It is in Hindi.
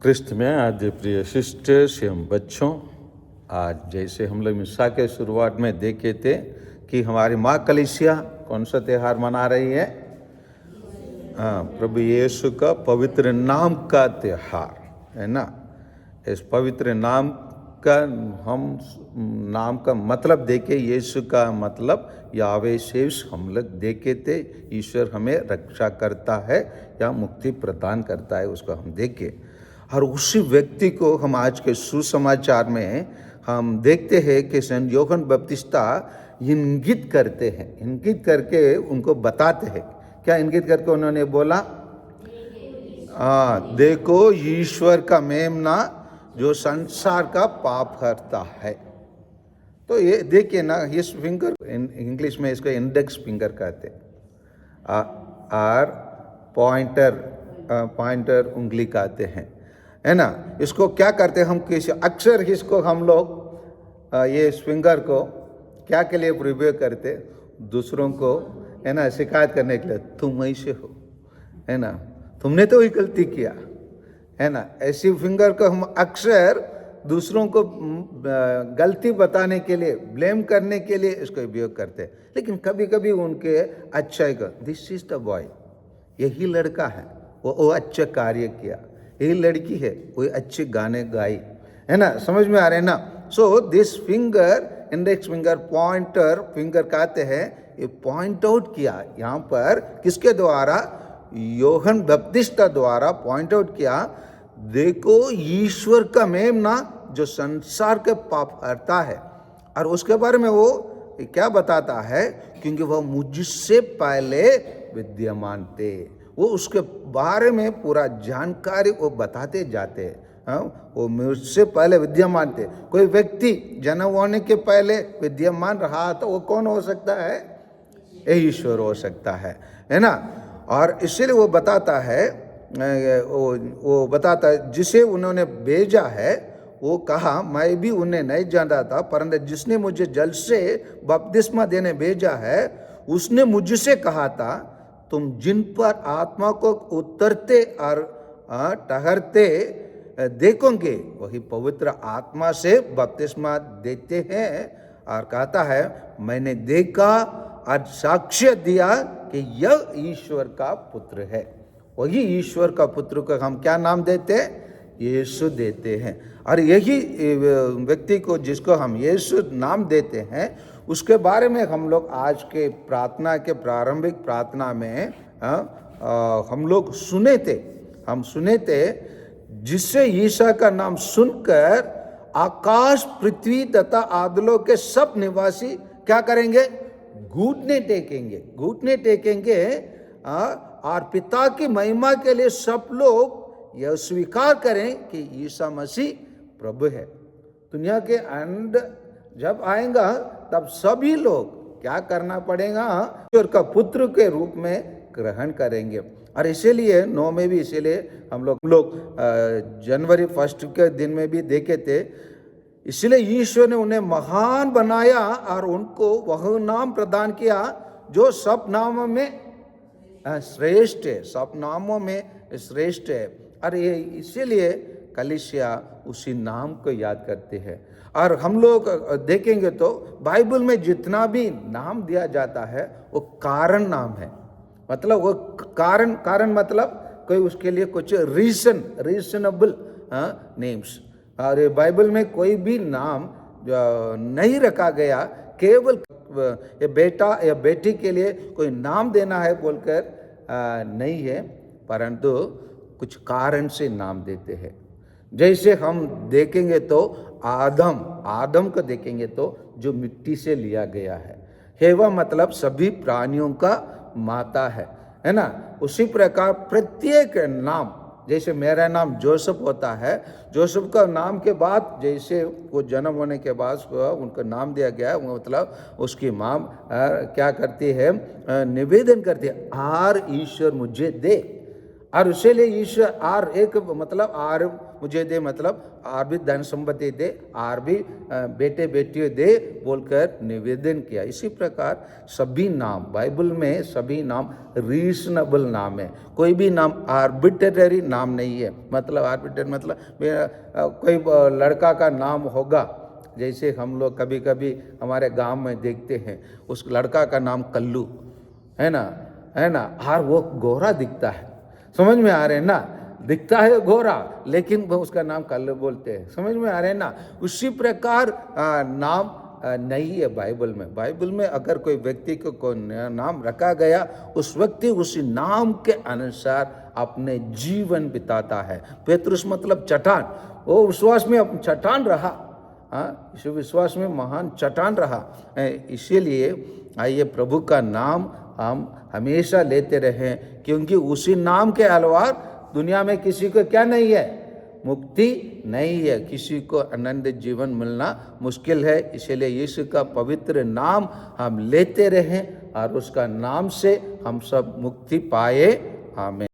क्रिस्त में आदि प्रिय सिस्टर्स एवं बच्चों, आज जैसे हम लोग मिस्सा के शुरुआत में देखे थे कि हमारी माँ कलीसिया कौन सा त्यौहार मना रही है। प्रभु यीशु का पवित्र नाम का त्यौहार है ना। इस पवित्र नाम का हम नाम का मतलब देखे, यीशु का मतलब यावे शेष हम लोग देखे थे। ईश्वर हमें रक्षा करता है या मुक्ति प्रदान करता है, उसको हम देखे। और उसी व्यक्ति को हम आज के सुसमाचार में हम देखते हैं कि संत यूहन्ना बपतिस्ता इंगित करते हैं, इंगित करके उनको बताते हैं। क्या इंगित करके उन्होंने बोला? देखो ईश्वर का मेमना जो संसार का पाप हरता है। तो ये देखिए ना, इस फिंगर इंग्लिश में इसको इंडेक्स फिंगर कहते हैं, और पॉइंटर उंगली कहते हैं, है ना। इसको क्या करते हैं हम, किसी अक्सर इसको हम लोग ये फिंगर को क्या के लिए प्रयोग करते, दूसरों को है ना शिकायत करने के लिए, तुम ऐसे हो, है ना, तुमने तो वही गलती किया, है ना। ऐसी फिंगर को हम अक्सर दूसरों को गलती बताने के लिए, ब्लेम करने के लिए इसको उपयोग करते हैं। लेकिन कभी कभी उनके अच्छाई का, दिस इज द बॉय, यही लड़का है, वो अच्छा कार्य किया, यही लड़की है, वो अच्छे गाने गाई, है ना। समझ में आ रहे हैं ना। So this finger, index finger, pointer finger कहते हैं, ये पॉइंट आउट किया यहाँ पर किसके द्वारा? यूहन्ना बपतिस्ता द्वारा पॉइंट आउट किया, देखो ईश्वर का मेमना जो संसार के पाप हरता है। और उसके बारे में वो क्या बताता है? क्योंकि वह मुझसे पहले विद्यमान थे, वो उसके बारे में पूरा जानकारी वो बताते जाते हैं। वो मुझसे पहले विद्यमान थे। कोई व्यक्ति जन्म होने के पहले विद्यमान रहा तो वो कौन हो सकता है? ईश्वर हो सकता है ना। और इसीलिए वो बताता है, वो बताता है जिसे उन्होंने भेजा है, वो कहा मैं भी उन्हें नहीं जानता था, परंतु जिसने मुझे जल से बपतिस्मा देने भेजा है उसने मुझसे कहा था, तुम जिन पर आत्मा को उतरते और ठहरते देखोगे वही पवित्र आत्मा से बपतिस्मा देते हैं। और कहता है मैंने देखा और साक्ष्य दिया कि यह ईश्वर का पुत्र है। वही ईश्वर का पुत्र को हम क्या नाम देते हैं? यीशु देते हैं। और यही व्यक्ति को जिसको हम यीशु नाम देते हैं, उसके बारे में हम लोग आज के प्रार्थना के प्रारंभिक प्रार्थना में हम लोग सुने थे, जिससे ईसा का नाम सुनकर आकाश, पृथ्वी तथा आदलों के सब निवासी क्या करेंगे? घुटने टेकेंगे और पिता की महिमा के लिए सब लोग यह स्वीकार करें कि ईसा मसीह प्रभु है। दुनिया के अंत जब आएगा तब सभी लोग क्या करना पड़ेगा? ईश्वर का पुत्र के रूप में ग्रहण करेंगे। और इसीलिए 9 में भी, इसीलिए हम लोग जनवरी 1 के दिन में भी देखे थे, इसलिए ईश्वर ने उन्हें महान बनाया और उनको वह नाम प्रदान किया जो सब नामों में श्रेष्ठ है, सब नामों में श्रेष्ठ है। और ये इसीलिए कलीसिया उसी नाम को याद करते हैं। और हम लोग देखेंगे तो बाइबल में जितना भी नाम दिया जाता है वो कारण नाम है। मतलब वो कारण मतलब कोई उसके लिए कुछ रीजनेबल नेम्स। और बाइबल में कोई भी नाम नहीं रखा गया केवल ये बेटा या बेटी के लिए कोई नाम देना है बोलकर नहीं है, परंतु कुछ कारण से नाम देते हैं। जैसे हम देखेंगे तो आदम को देखेंगे तो जो मिट्टी से लिया गया है, हेवा मतलब सभी प्राणियों का माता है ना। उसी प्रकार प्रत्येक नाम, जैसे मेरा नाम जोसेफ होता है, जोसेफ का नाम के बाद जैसे वो जन्म होने के बाद उनका नाम दिया गया, मतलब उसकी माँ क्या करती है? निवेदन करती है, आर ईश्वर मुझे दे, और इसीलिए ईश्वर और एक मतलब और मुझे दे, मतलब और भी धन संपत्ति दे, और भी बेटे बेटियों दे बोलकर निवेदन किया। इसी प्रकार सभी नाम बाइबल में, सभी नाम रीजनेबल नाम है। कोई भी नाम आर्बिट्रेरी नाम नहीं है। मतलब आर्बिट्रेरी मतलब कोई लड़का का नाम होगा, जैसे हम लोग कभी कभी हमारे गांव में देखते हैं, उस लड़का का नाम कल्लू है ना, है ना, और वो गोरा दिखता है। समझ में आ रहे हैं ना, दिखता है गोरा लेकिन वो उसका नाम कल्लू बोलते हैं। समझ में आ रहे हैं ना। उसी प्रकार नाम नहीं है बाइबल में। बाइबल में अगर कोई व्यक्ति को कोई नाम रखा गया, उस व्यक्ति उसी नाम के अनुसार अपने जीवन बिताता है। पेतरुस मतलब चट्टान, वो विश्वास में चट्टान रहा, इस विश्वास में महान चट्टान रहा। इसीलिए आइए प्रभु का नाम हम हमेशा लेते रहें, क्योंकि उसी नाम के अलावा दुनिया में किसी को क्या नहीं है, मुक्ति नहीं है। किसी को आनंद जीवन मिलना मुश्किल है। इसलिए यीशु का पवित्र नाम हम लेते रहें और उसका नाम से हम सब मुक्ति पाए। आमीन।